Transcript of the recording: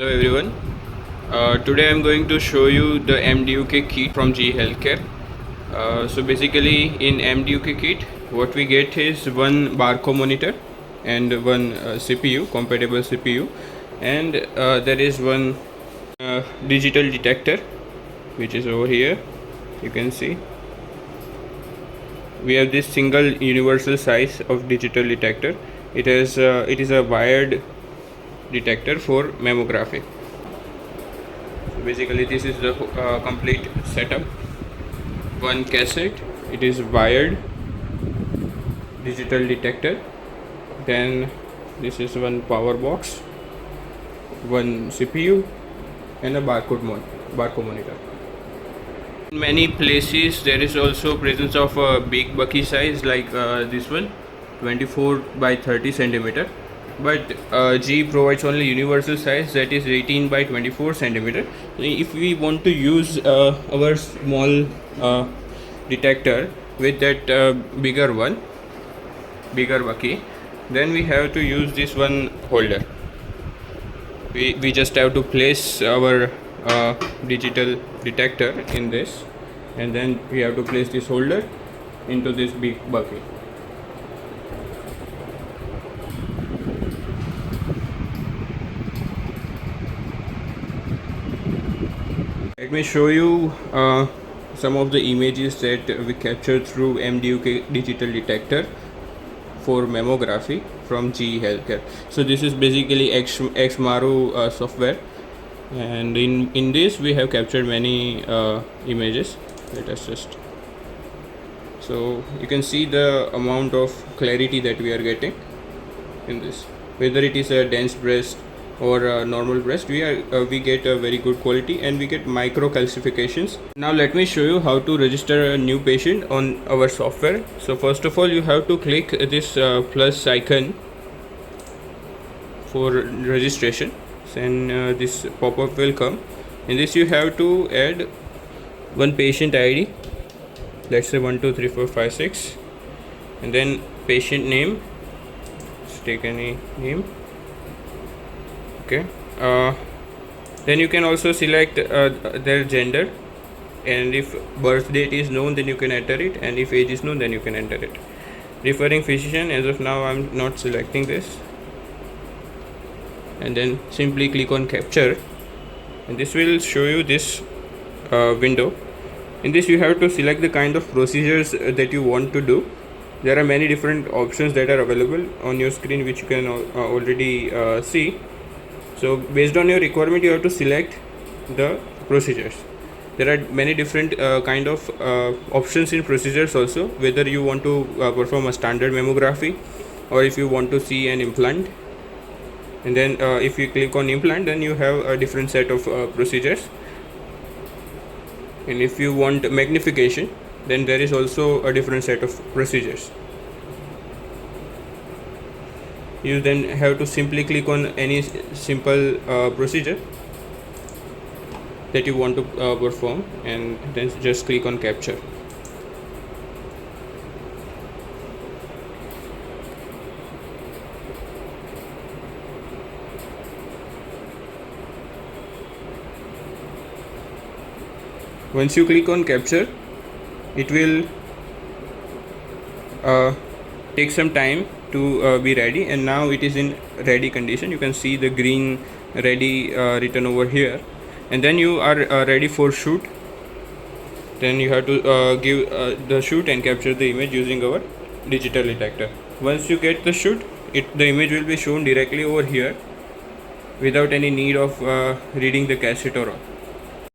Hello everyone. Today I'm going to show you the M-DUK kit from GE Healthcare. So basically in M-DUK kit what we get is one barcode monitor and one CPU, compatible CPU, and there is one digital detector which is over here. You can see we have this single universal size of digital detector. It is a wired detector for mammography. Basically this is the complete setup. One cassette, it is wired digital detector, then this is one power box, one CPU, and a barcode monitor. In many places there is also presence of a big bucky size like this one, 24 by 30 centimeter, but G provides only universal size, that is 18 by 24 centimeter. If we want to use our small detector with that bigger bucky, then we have to use this one holder. We just have to place our digital detector in this, and then we have to place this holder into this big bucky. Let me show you some of the images that we captured through M-DUK digital detector for mammography from GE Healthcare. So this is basically XMARU software, and in this we have captured many images. Let us just, so you can see the amount of clarity that we are getting in this, whether it is a dense breast or a normal breast, we get a very good quality, and we get micro calcifications. Now let me show you how to register a new patient on our software. So first of all you have to click this plus icon for registration, and this pop-up will come. In this you have to add one patient ID, let's say 1 2 3 4 5 6, and then patient name, let's take any name. Okay, then you can also select their gender, and if birth date is known then you can enter it, and if age is known then you can enter it. Referring physician, as of now I'm not selecting this, and then simply click on capture, and this will show you this window. In this you have to select the kind of procedures that you want to do. There are many different options that are available on your screen, which you can already see. So based on your requirement you have to select the procedures. There are many different kind of options in procedures also, whether you want to perform a standard mammography or if you want to see an implant. And then if you click on implant, then you have a different set of procedures. And if you want magnification, then there is also a different set of procedures. You then have to simply click on any simple procedure that you want to perform, and then just click on capture. Once you click on capture, it will take some time to be ready, and now it is in ready condition. You can see the green ready written over here, and then you are ready for shoot. Then you have to give the shoot and capture the image using our digital detector. Once you get the shoot, the image will be shown directly over here without any need of reading the cassette or all.